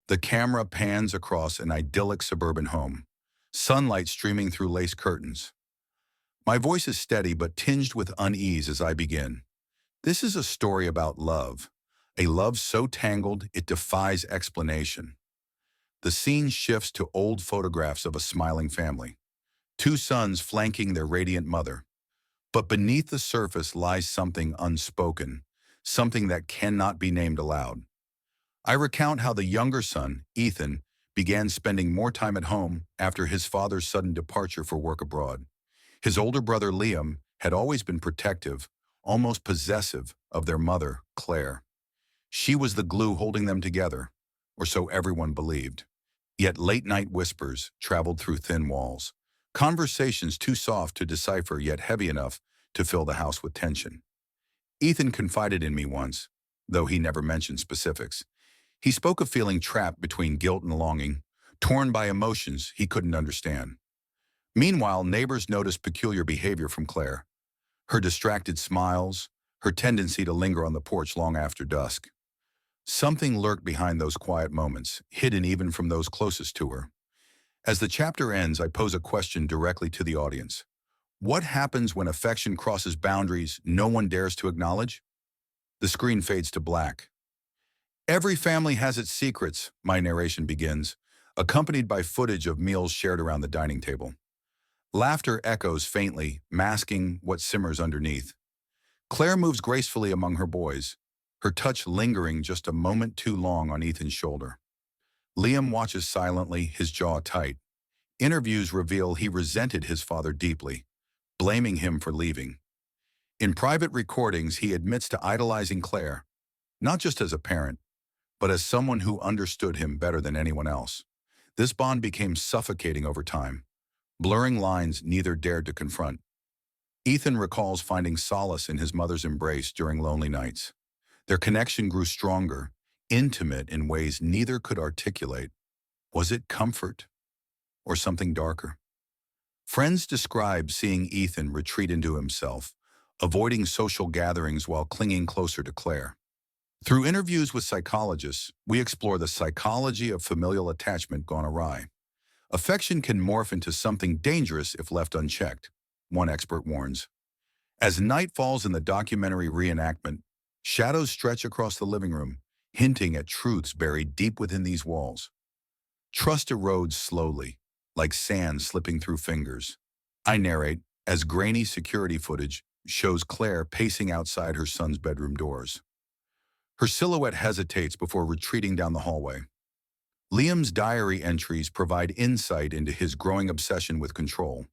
The camera pans across an idyllic suburban home, sunlight streaming through lace curtains. My voice is steady but tinged with unease as I begin. This is a story about love, a love so tangled it defies explanation. The scene shifts to old photographs of a smiling family, two sons flanking their radiant mother. But beneath the surface lies something unspoken, something that cannot be named aloud. I recount how the younger son, Ethan, began spending more time at home after his father's sudden departure for work abroad. His older brother, Liam, had always been protective, almost possessive, of their mother, Claire. She was the glue holding them together, or so everyone believed. Yet late-night whispers traveled through thin walls, conversations too soft to decipher yet heavy enough to fill the house with tension. Ethan confided in me once, though he never mentioned specifics. He spoke of feeling trapped between guilt and longing, torn by emotions he couldn't understand. Meanwhile, neighbors noticed peculiar behavior from Claire. Her distracted smiles, her tendency to linger on the porch long after dusk. Something lurked behind those quiet moments, hidden even from those closest to her. As the chapter ends, I pose a question directly to the audience. What happens when affection crosses boundaries no one dares to acknowledge? The screen fades to black. Every family has its secrets, my narration begins, accompanied by footage of meals shared around the dining table. Laughter echoes faintly, masking what simmers underneath. Claire moves gracefully among her boys, her touch lingering just a moment too long on Ethan's shoulder. Liam watches silently, his jaw tight. Interviews reveal he resented his father deeply, blaming him for leaving. In private recordings, he admits to idolizing Claire, not just as a parent, but as someone who understood him better than anyone else. This bond became suffocating over time, blurring lines neither dared to confront. Ethan recalls finding solace in his mother's embrace during lonely nights. Their connection grew stronger, intimate in ways neither could articulate. Was it comfort or something darker? Friends describe seeing Ethan retreat into himself, avoiding social gatherings while clinging closer to Claire. Through interviews with psychologists, we explore the psychology of familial attachment gone awry. Affection can morph into something dangerous if left unchecked, one expert warns. As night falls in the documentary reenactment, shadows stretch across the living room, hinting at truths buried deep within these walls. Trust erodes slowly, like sand slipping through fingers. I narrate as grainy security footage shows Claire pacing outside her son's bedroom doors. Her silhouette hesitates before retreating down the hallway. Liam's diary entries provide insight into his growing obsession with control.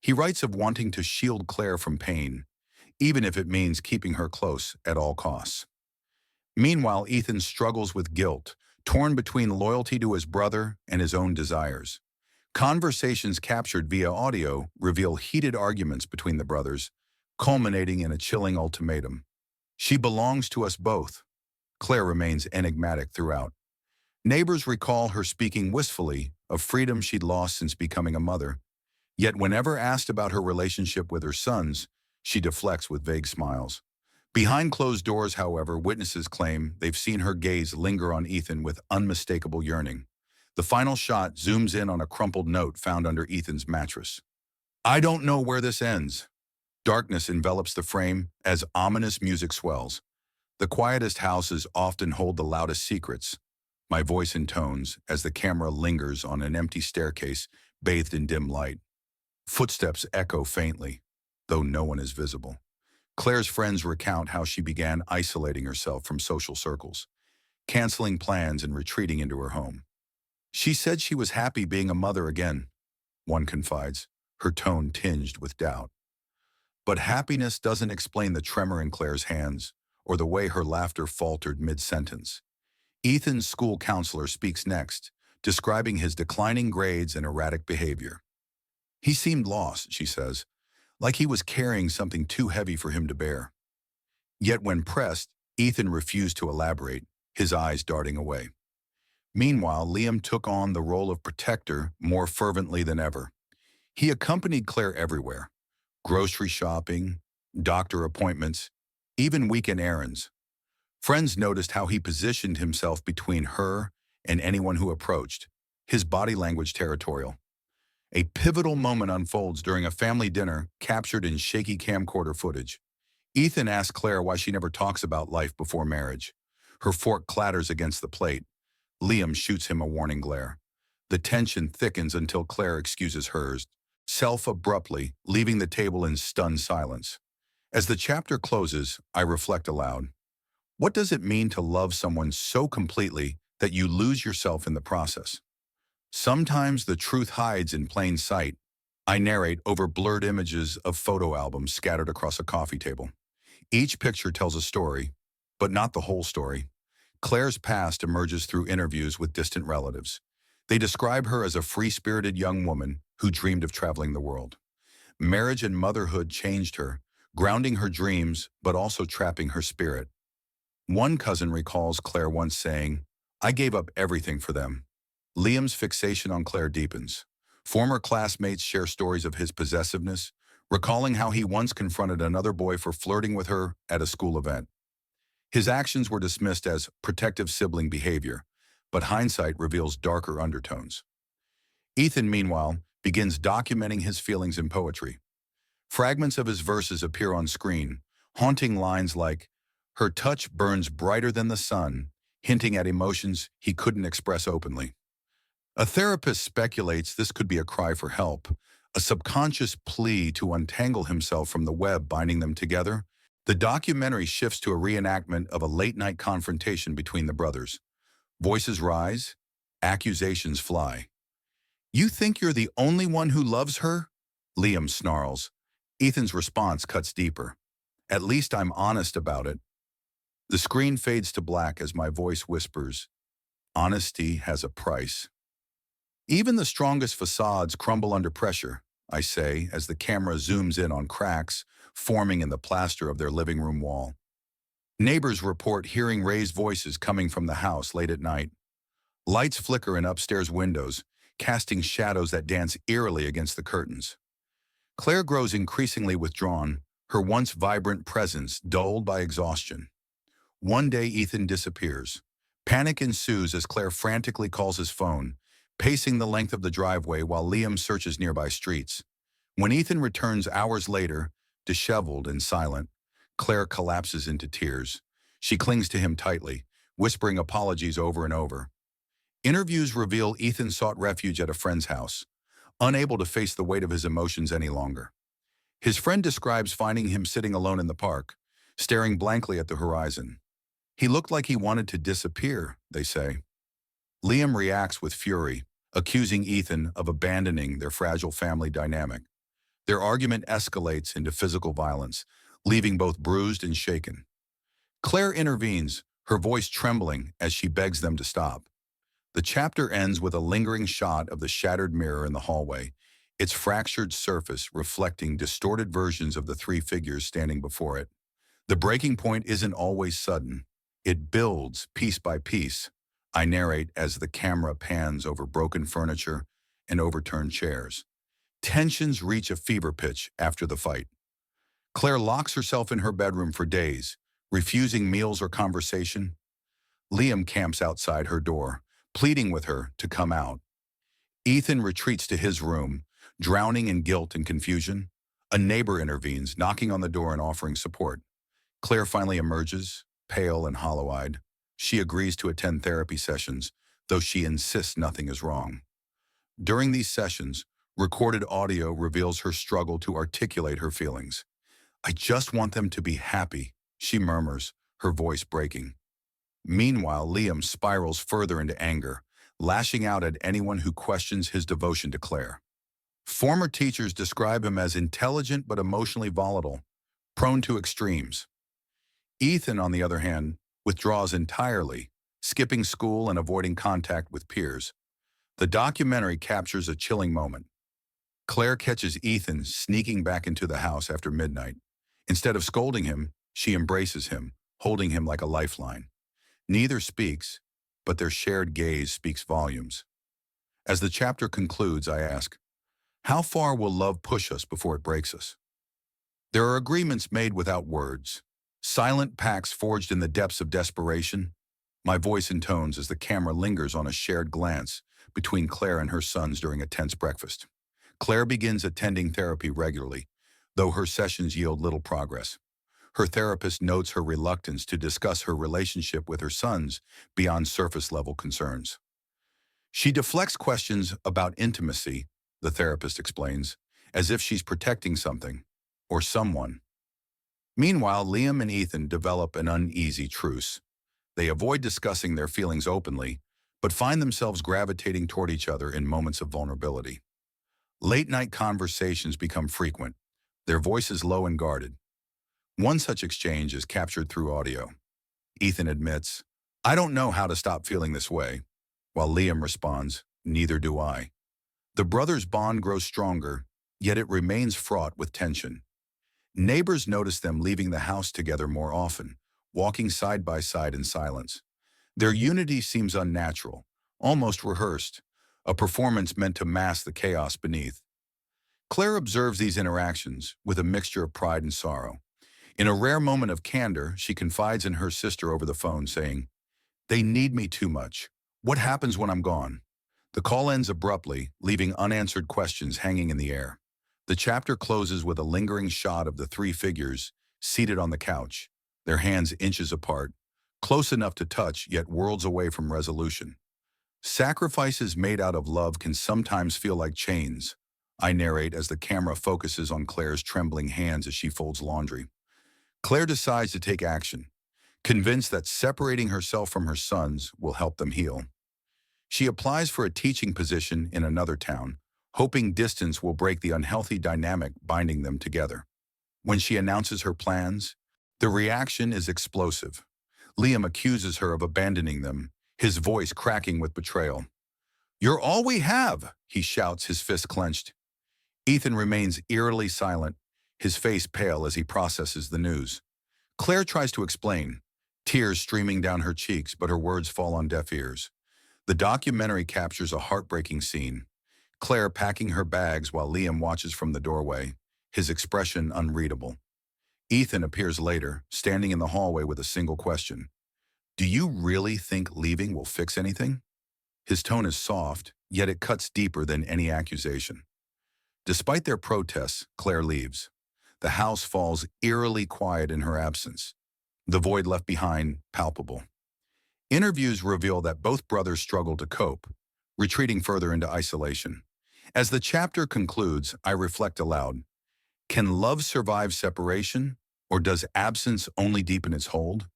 He writes of wanting to shield Claire from pain, even if it means keeping her close at all costs. Meanwhile, Ethan struggles with guilt, torn between loyalty to his brother and his own desires. Conversations captured via audio reveal heated arguments between the brothers, culminating in a chilling ultimatum. She belongs to us both. Claire remains enigmatic throughout. Neighbors recall her speaking wistfully of freedom she'd lost since becoming a mother. Yet whenever asked about her relationship with her sons, she deflects with vague smiles. Behind closed doors, however, witnesses claim they've seen her gaze linger on Ethan with unmistakable yearning. The final shot zooms in on a crumpled note found under Ethan's mattress. I don't know where this ends. Darkness envelops the frame as ominous music swells. The quietest houses often hold the loudest secrets. My voice intones as the camera lingers on an empty staircase bathed in dim light. Footsteps echo faintly, though no one is visible. Claire's friends recount how she began isolating herself from social circles, canceling plans and retreating into her home. She said she was happy being a mother again, one confides, her tone tinged with doubt. But happiness doesn't explain the tremor in Claire's hands or the way her laughter faltered mid-sentence. Ethan's school counselor speaks next, describing his declining grades and erratic behavior. He seemed lost, she says, like he was carrying something too heavy for him to bear. Yet when pressed, Ethan refused to elaborate, his eyes darting away. Meanwhile, Liam took on the role of protector more fervently than ever. He accompanied Claire everywhere, grocery shopping, doctor appointments, even weekend errands. Friends noticed how he positioned himself between her and anyone who approached, his body language territorial. A pivotal moment unfolds during a family dinner captured in shaky camcorder footage. Ethan asks Claire why she never talks about life before marriage. Her fork clatters against the plate. Liam shoots him a warning glare. The tension thickens until Claire excuses hers, self abruptly, leaving the table in stunned silence. As the chapter closes, I reflect aloud. What does it mean to love someone so completely that you lose yourself in the process? Sometimes the truth hides in plain sight. I narrate over blurred images of photo albums scattered across a coffee table. Each picture tells a story, but not the whole story. Claire's past emerges through interviews with distant relatives. They describe her as a free-spirited young woman who dreamed of traveling the world. Marriage and motherhood changed her, grounding her dreams but also trapping her spirit. One cousin recalls Claire once saying, "I gave up everything for them." Liam's fixation on Claire deepens. Former classmates share stories of his possessiveness, recalling how he once confronted another boy for flirting with her at a school event. His actions were dismissed as protective sibling behavior, but hindsight reveals darker undertones. Ethan, meanwhile, begins documenting his feelings in poetry. Fragments of his verses appear on screen, haunting lines like, "Her touch burns brighter than the sun," hinting at emotions he couldn't express openly. A therapist speculates this could be a cry for help, a subconscious plea to untangle himself from the web binding them together. The documentary shifts to a reenactment of a late-night confrontation between the brothers. Voices rise, accusations fly. "You think you're the only one who loves her?" Liam snarls. Ethan's response cuts deeper. "At least I'm honest about it." The screen fades to black as my voice whispers, "Honesty has a price." Even the strongest facades crumble under pressure, I say, as the camera zooms in on cracks forming in the plaster of their living room wall. Neighbors report hearing raised voices coming from the house late at night. Lights flicker in upstairs windows, casting shadows that dance eerily against the curtains. Claire grows increasingly withdrawn, her once vibrant presence dulled by exhaustion. One day Ethan disappears. Panic ensues as Claire frantically calls his phone, pacing the length of the driveway while Liam searches nearby streets. When Ethan returns hours later, disheveled and silent, Claire collapses into tears. She clings to him tightly, whispering apologies over and over. Interviews reveal Ethan sought refuge at a friend's house, unable to face the weight of his emotions any longer. His friend describes finding him sitting alone in the park, staring blankly at the horizon. "He looked like he wanted to disappear," they say. Liam reacts with fury, accusing Ethan of abandoning their fragile family dynamic. Their argument escalates into physical violence, leaving both bruised and shaken. Claire intervenes, her voice trembling as she begs them to stop. The chapter ends with a lingering shot of the shattered mirror in the hallway, its fractured surface reflecting distorted versions of the three figures standing before it. The breaking point isn't always sudden. It builds piece by piece. I narrate as the camera pans over broken furniture and overturned chairs. Tensions reach a fever pitch after the fight. Claire locks herself in her bedroom for days, refusing meals or conversation. Liam camps outside her door, pleading with her to come out. Ethan retreats to his room, drowning in guilt and confusion. A neighbor intervenes, knocking on the door and offering support. Claire finally emerges, pale and hollow-eyed. She agrees to attend therapy sessions, though she insists nothing is wrong. During these sessions, recorded audio reveals her struggle to articulate her feelings. "I just want them to be happy," she murmurs, her voice breaking. Meanwhile, Liam spirals further into anger, lashing out at anyone who questions his devotion to Claire. Former teachers describe him as intelligent but emotionally volatile, prone to extremes. Ethan, on the other hand, withdraws entirely, skipping school and avoiding contact with peers. The documentary captures a chilling moment. Claire catches Ethan sneaking back into the house after midnight. Instead of scolding him, she embraces him, holding him like a lifeline. Neither speaks, but their shared gaze speaks volumes. As the chapter concludes, I ask, how far will love push us before it breaks us? There are agreements made without words, silent pacts forged in the depths of desperation. My voice intones as the camera lingers on a shared glance between Claire and her sons during a tense breakfast. Claire begins attending therapy regularly, though her sessions yield little progress. Her therapist notes her reluctance to discuss her relationship with her sons beyond surface-level concerns. She deflects questions about intimacy, the therapist explains, as if she's protecting something or someone. Meanwhile, Liam and Ethan develop an uneasy truce. They avoid discussing their feelings openly, but find themselves gravitating toward each other in moments of vulnerability. Late-night conversations become frequent, their voices low and guarded. One such exchange is captured through audio. Ethan admits, "I don't know how to stop feeling this way," while Liam responds, "Neither do I." The brothers' bond grows stronger, yet it remains fraught with tension. Neighbors notice them leaving the house together more often, walking side by side in silence. Their unity seems unnatural, almost rehearsed, a performance meant to mask the chaos beneath. Claire observes these interactions with a mixture of pride and sorrow. In a rare moment of candor, she confides in her sister over the phone, saying, "They need me too much. What happens when I'm gone?" The call ends abruptly, leaving unanswered questions hanging in the air. The chapter closes with a lingering shot of the three figures seated on the couch, their hands inches apart, close enough to touch yet worlds away from resolution. Sacrifices made out of love can sometimes feel like chains, I narrate as the camera focuses on Claire's trembling hands as she folds laundry. Claire decides to take action, convinced that separating herself from her sons will help them heal. She applies for a teaching position in another town, hoping distance will break the unhealthy dynamic binding them together. When she announces her plans, the reaction is explosive. Liam accuses her of abandoning them, his voice cracking with betrayal. "You're all we have," he shouts, his fist clenched. Ethan remains eerily silent, his face pale as he processes the news. Claire tries to explain, tears streaming down her cheeks, but her words fall on deaf ears. The documentary captures a heartbreaking scene. Claire packing her bags while Liam watches from the doorway, his expression unreadable. Ethan appears later, standing in the hallway with a single question. "Do you really think leaving will fix anything?" His tone is soft, yet it cuts deeper than any accusation. Despite their protests, Claire leaves. The house falls eerily quiet in her absence, the void left behind palpable. Interviews reveal that both brothers struggle to cope, retreating further into isolation. As the chapter concludes, I reflect aloud. Can love survive separation, or does absence only deepen its hold?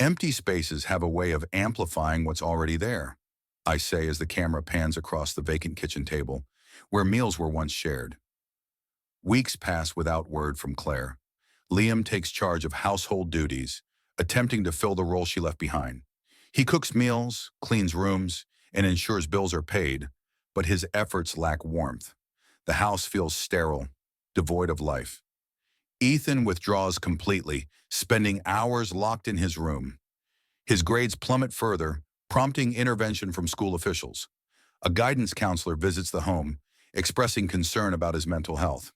Empty spaces have a way of amplifying what's already there, I say as the camera pans across the vacant kitchen table, where meals were once shared. Weeks pass without word from Claire. Liam takes charge of household duties, attempting to fill the role she left behind. He cooks meals, cleans rooms, and ensures bills are paid, but his efforts lack warmth. The house feels sterile, devoid of life. Ethan withdraws completely, spending hours locked in his room. His grades plummet further, prompting intervention from school officials. A guidance counselor visits the home, expressing concern about his mental health.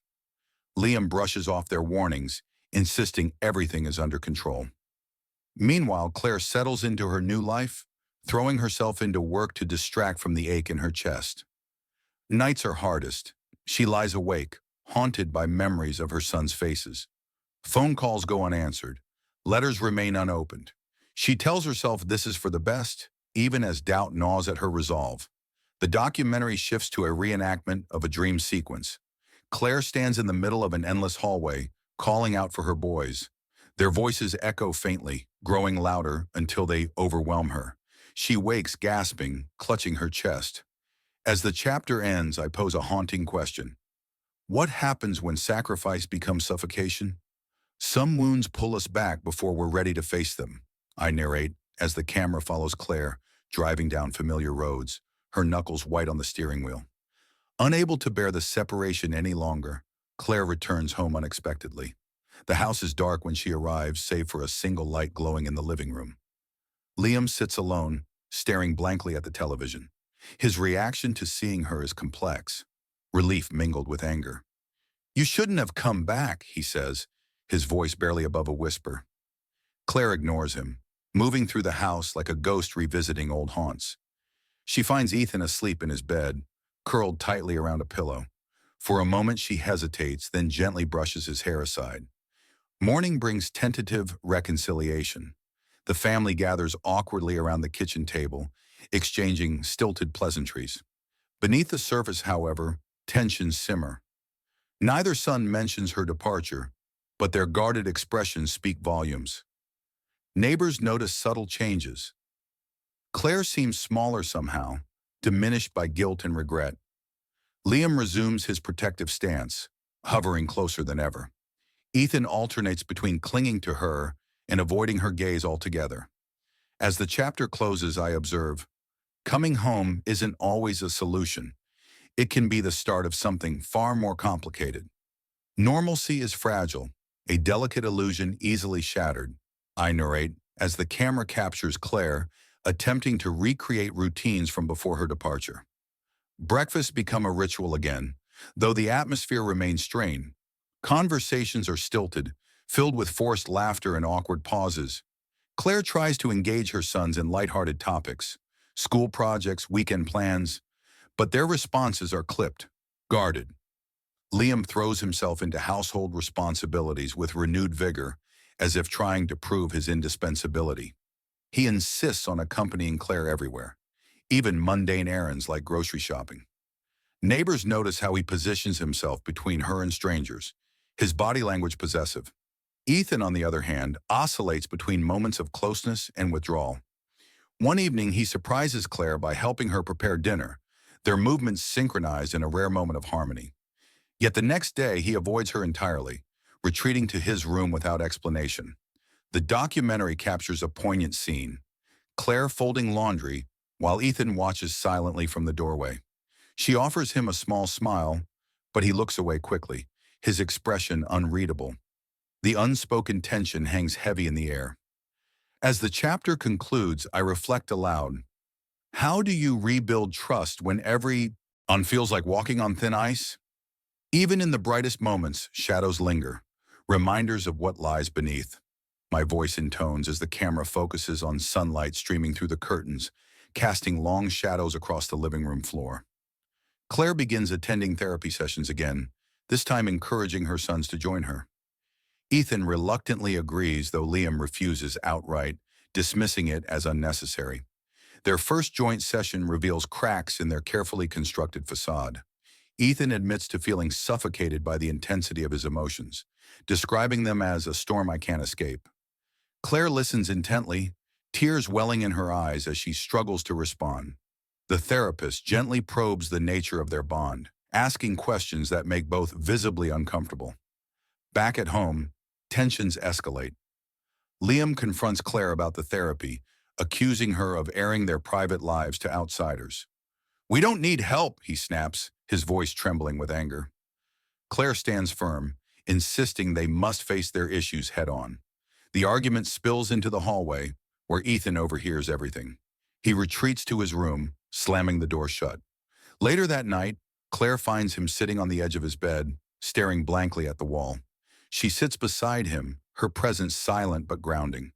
Liam brushes off their warnings, insisting everything is under control. Meanwhile, Claire settles into her new life, throwing herself into work to distract from the ache in her chest. Nights are hardest. She lies awake, haunted by memories of her son's faces. Phone calls go unanswered. Letters remain unopened. She tells herself this is for the best, even as doubt gnaws at her resolve. The documentary shifts to a reenactment of a dream sequence. Claire stands in the middle of an endless hallway, calling out for her boys. Their voices echo faintly, growing louder until they overwhelm her. She wakes gasping, clutching her chest. As the chapter ends, I pose a haunting question. What happens when sacrifice becomes suffocation? Some wounds pull us back before we're ready to face them, I narrate as the camera follows Claire, driving down familiar roads, her knuckles white on the steering wheel. Unable to bear the separation any longer, Claire returns home unexpectedly. The house is dark when she arrives, save for a single light glowing in the living room. Liam sits alone, staring blankly at the television. His reaction to seeing her is complex, relief mingled with anger. "You shouldn't have come back," he says, his voice barely above a whisper. Claire ignores him, moving through the house like a ghost revisiting old haunts. She finds Ethan asleep in his bed, curled tightly around a pillow. For a moment she hesitates, then gently brushes his hair aside. Morning brings tentative reconciliation. The family gathers awkwardly around the kitchen table, exchanging stilted pleasantries. Beneath the surface, however, tensions simmer. Neither son mentions her departure, but their guarded expressions speak volumes. Neighbors notice subtle changes. Claire seems smaller somehow, diminished by guilt and regret. Liam resumes his protective stance, hovering closer than ever. Ethan alternates between clinging to her and avoiding her gaze altogether. As the chapter closes, I observe, coming home isn't always a solution. It can be the start of something far more complicated. Normalcy is fragile, a delicate illusion easily shattered, I narrate, as the camera captures Claire, attempting to recreate routines from before her departure. Breakfasts become a ritual again, though the atmosphere remains strained. Conversations are stilted, filled with forced laughter and awkward pauses. Claire tries to engage her sons in lighthearted topics, school projects, weekend plans, but their responses are clipped, guarded. Liam throws himself into household responsibilities with renewed vigor, as if trying to prove his indispensability. He insists on accompanying Claire everywhere, even mundane errands like grocery shopping. Neighbors notice how he positions himself between her and strangers, his body language possessive. Ethan, on the other hand, oscillates between moments of closeness and withdrawal. One evening, he surprises Claire by helping her prepare dinner, their movements synchronized in a rare moment of harmony. Yet the next day, he avoids her entirely, retreating to his room without explanation. The documentary captures a poignant scene, Claire folding laundry while Ethan watches silently from the doorway. She offers him a small smile, but he looks away quickly, his expression unreadable. The unspoken tension hangs heavy in the air. As the chapter concludes, I reflect aloud. How do you rebuild trust when every feels like walking on thin ice? Even in the brightest moments, shadows linger, reminders of what lies beneath. My voice intones as the camera focuses on sunlight streaming through the curtains, casting long shadows across the living room floor. Claire begins attending therapy sessions again, this time encouraging her sons to join her. Ethan reluctantly agrees, though Liam refuses outright, dismissing it as unnecessary. Their first joint session reveals cracks in their carefully constructed facade. Ethan admits to feeling suffocated by the intensity of his emotions, describing them as a storm I can't escape. Claire listens intently, tears welling in her eyes as she struggles to respond. The therapist gently probes the nature of their bond, asking questions that make both visibly uncomfortable. Back at home, tensions escalate. Liam confronts Claire about the therapy, accusing her of airing their private lives to outsiders. "We don't need help," he snaps, his voice trembling with anger. Claire stands firm, insisting they must face their issues head-on. The argument spills into the hallway, where Ethan overhears everything. He retreats to his room, slamming the door shut. Later that night, Claire finds him sitting on the edge of his bed, staring blankly at the wall. She sits beside him, her presence silent but grounding.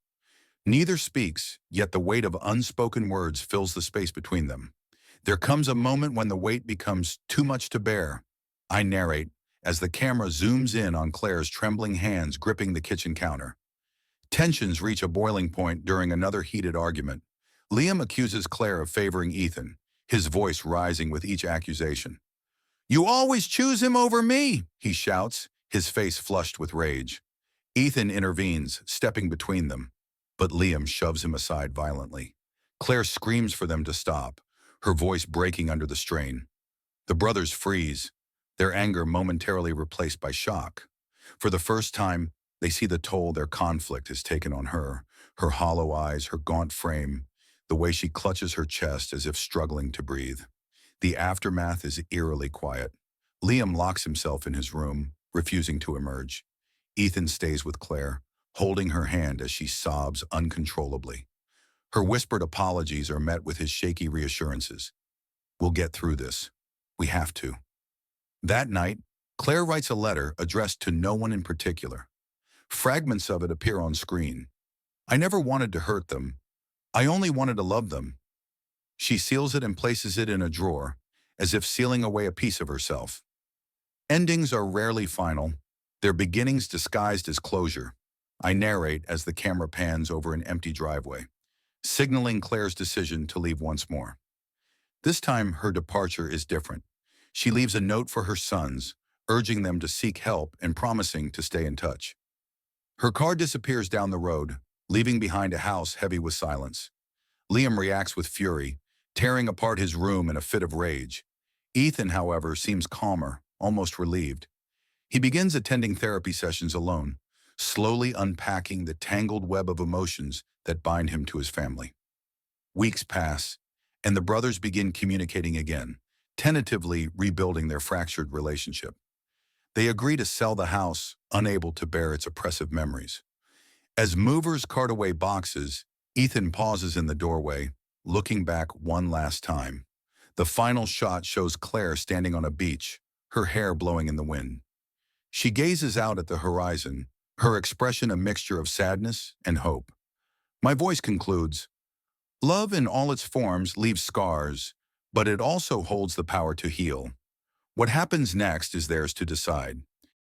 Neither speaks, yet the weight of unspoken words fills the space between them. There comes a moment when the weight becomes too much to bear. I narrate, as the camera zooms in on Claire's trembling hands gripping the kitchen counter. Tensions reach a boiling point during another heated argument. Liam accuses Claire of favoring Ethan, his voice rising with each accusation. "You always choose him over me," he shouts, his face flushed with rage. Ethan intervenes, stepping between them, but Liam shoves him aside violently. Claire screams for them to stop, her voice breaking under the strain. The brothers freeze, their anger momentarily replaced by shock. For the first time, they see the toll their conflict has taken on her hollow eyes, her gaunt frame, the way she clutches her chest as if struggling to breathe. The aftermath is eerily quiet. Liam locks himself in his room, refusing to emerge. Ethan stays with Claire, holding her hand as she sobs uncontrollably. Her whispered apologies are met with his shaky reassurances. "We'll get through this. We have to." That night, Claire writes a letter addressed to no one in particular. Fragments of it appear on screen. "I never wanted to hurt them, I only wanted to love them. She seals it and places it in a drawer, as if sealing away a piece of herself. Endings are rarely final, their beginnings disguised as closure. I narrate as the camera pans over an empty driveway, signaling Claire's decision to leave once more. This time, her departure is different. She leaves a note for her sons, urging them to seek help and promising to stay in touch. Her car disappears down the road, leaving behind a house heavy with silence. Liam reacts with fury, tearing apart his room in a fit of rage. Ethan, however, seems calmer, almost relieved. He begins attending therapy sessions alone, slowly unpacking the tangled web of emotions that bind him to his family. Weeks pass, and the brothers begin communicating again, tentatively rebuilding their fractured relationship. They agree to sell the house, unable to bear its oppressive memories. As movers cart away boxes, Ethan pauses in the doorway, looking back one last time. The final shot shows Claire standing on a beach, her hair blowing in the wind. She gazes out at the horizon, her expression a mixture of sadness and hope. My voice concludes, love in all its forms leaves scars, but it also holds the power to heal. What happens next is theirs to decide.